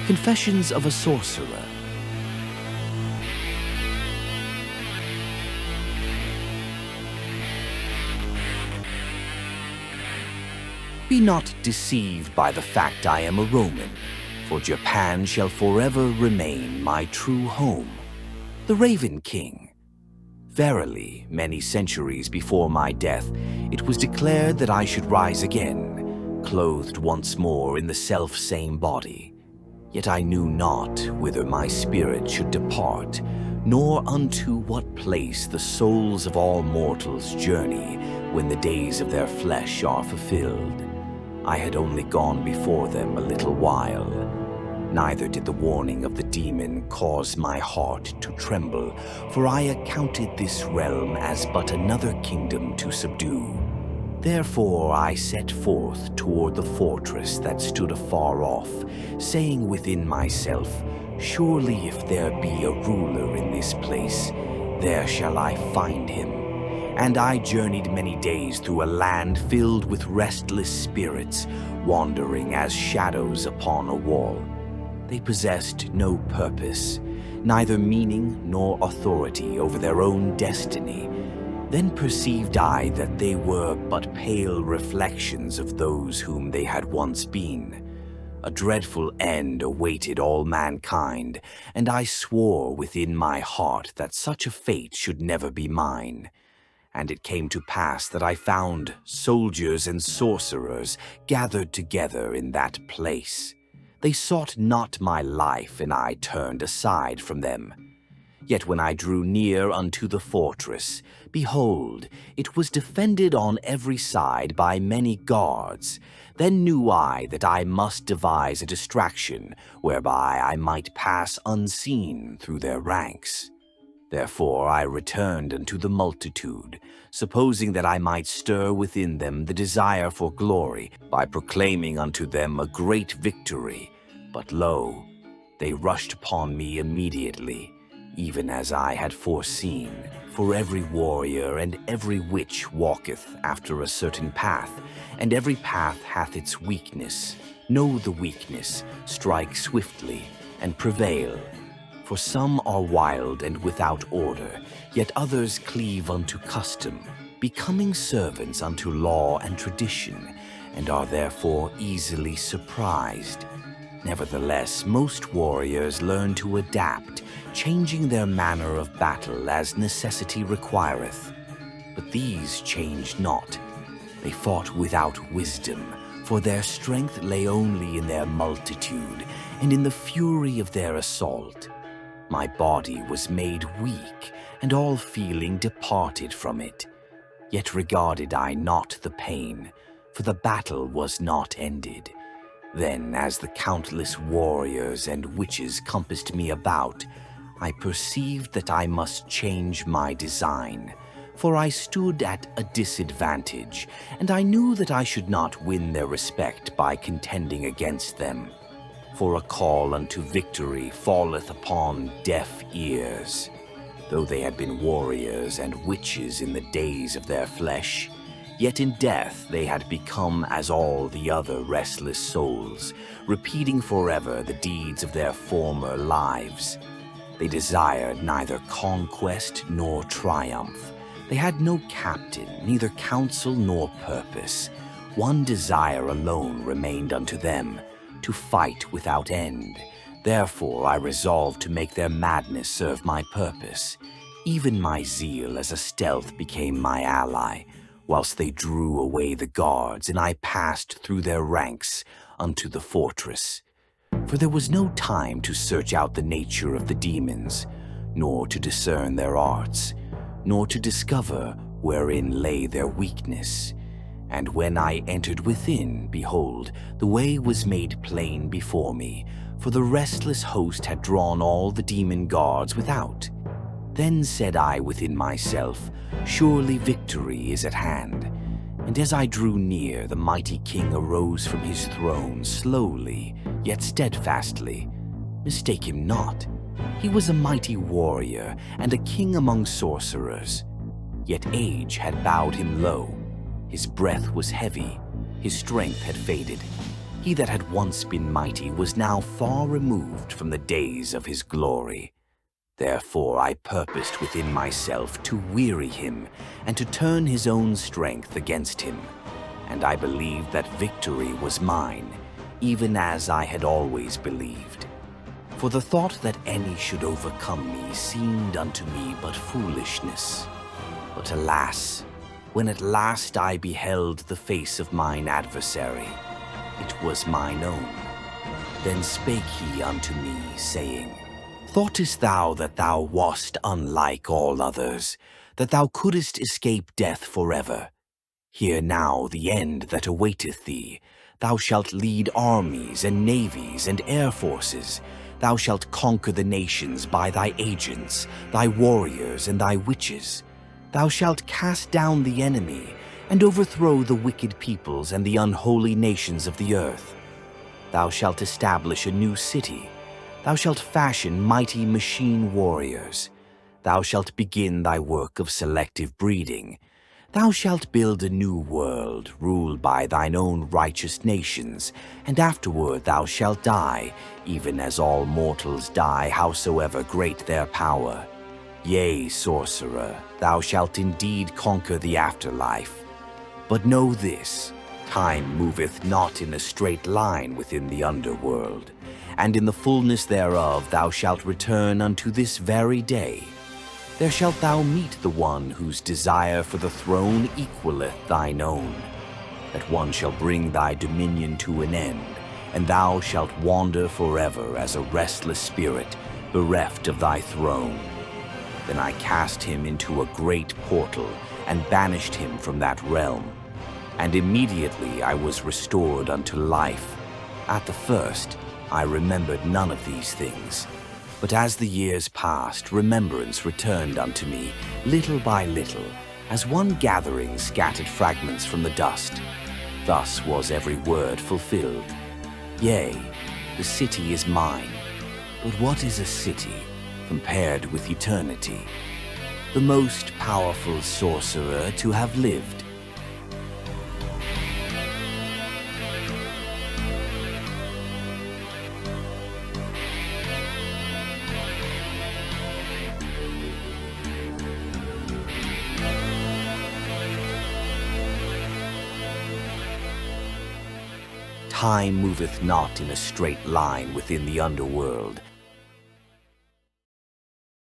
Confessions of a Sorcerer. Be not deceived by the fact I am a Roman, for Japan shall forever remain my true home. The Raven King. Verily, many centuries before my death, it was declared that I should rise again, clothed once more in the self-same body. Yet I knew not whither my spirit should depart, nor unto what place the souls of all mortals journey when the days of their flesh are fulfilled. I had only gone before them a little while. Neither did the warning of the demon cause my heart to tremble, for I accounted this realm as but another kingdom to subdue. Therefore I set forth toward the fortress that stood afar off, saying within myself, surely if there be a ruler in this place, there shall I find him. And I journeyed many days through a land filled with restless spirits, wandering as shadows upon a wall. They possessed no purpose, neither meaning nor authority over their own destiny. Then perceived I that they were but pale reflections of those whom they had once been. A dreadful end awaited all mankind, and I swore within my heart that such a fate should never be mine. And it came to pass that I found soldiers and sorcerers gathered together in that place. They sought not my life, and I turned aside from them. Yet when I drew near unto the fortress, behold, it was defended on every side by many guards. Then knew I that I must devise a distraction, whereby I might pass unseen through their ranks. Therefore I returned unto the multitude, supposing that I might stir within them the desire for glory by proclaiming unto them a great victory. But lo, they rushed upon me immediately, even as I had foreseen. For every warrior and every witch walketh after a certain path, and every path hath its weakness. Know the weakness, strike swiftly, and prevail. For some are wild and without order, yet others cleave unto custom, becoming servants unto law and tradition, and are therefore easily surprised. Nevertheless, most warriors learn to adapt, changing their manner of battle as necessity requireth. But these changed not. They fought without wisdom, for their strength lay only in their multitude, and in the fury of their assault. My body was made weak, and all feeling departed from it. Yet regarded I not the pain, for the battle was not ended. Then, as the countless warriors and witches compassed me about, I perceived that I must change my design, for I stood at a disadvantage, and I knew that I should not win their respect by contending against them. For a call unto victory falleth upon deaf ears. Though they had been warriors and witches in the days of their flesh, yet in death they had become as all the other restless souls, repeating forever the deeds of their former lives. They desired neither conquest nor triumph. They had no captain, neither counsel nor purpose. One desire alone remained unto them, to fight without end. Therefore I resolved to make their madness serve my purpose. Even my zeal as a stealth became my ally, whilst they drew away the guards, and I passed through their ranks unto the fortress. For there was no time to search out the nature of the demons, nor to discern their arts, nor to discover wherein lay their weakness. And when I entered within, behold, the way was made plain before me, for the restless host had drawn all the demon guards without. Then said I within myself, surely victory is at hand. And as I drew near, the mighty king arose from his throne slowly, yet steadfastly. Mistake him not. He was a mighty warrior and a king among sorcerers. Yet age had bowed him low. His breath was heavy, his strength had faded. He that had once been mighty was now far removed from the days of his glory. Therefore I purposed within myself to weary him and to turn his own strength against him. And I believed that victory was mine, even as I had always believed. For the thought that any should overcome me seemed unto me but foolishness. But alas, when at last I beheld the face of mine adversary, it was mine own. Then spake he unto me, saying, Thoughtest thou that thou wast unlike all others, that thou couldest escape death forever? Hear now the end that awaiteth thee. Thou shalt lead armies and navies and air forces. Thou shalt conquer the nations by thy agents, thy warriors and thy witches. Thou shalt cast down the enemy and overthrow the wicked peoples and the unholy nations of the earth. Thou shalt establish a new city. Thou shalt fashion mighty machine warriors. Thou shalt begin thy work of selective breeding. Thou shalt build a new world, ruled by thine own righteous nations, and afterward thou shalt die, even as all mortals die, howsoever great their power. Yea, sorcerer, thou shalt indeed conquer the afterlife. But know this, time moveth not in a straight line within the underworld, and in the fullness thereof thou shalt return unto this very day. There shalt thou meet the one whose desire for the throne equaleth thine own. That one shall bring thy dominion to an end, and thou shalt wander forever as a restless spirit, bereft of thy throne. Then I cast him into a great portal, and banished him from that realm. And immediately I was restored unto life. At the first, I remembered none of these things. But as the years passed, remembrance returned unto me, little by little, as one gathering scattered fragments from the dust. Thus was every word fulfilled. Yea, the city is mine. But what is a city compared with eternity? The most powerful sorcerer to have lived. Time moveth not in a straight line within the underworld,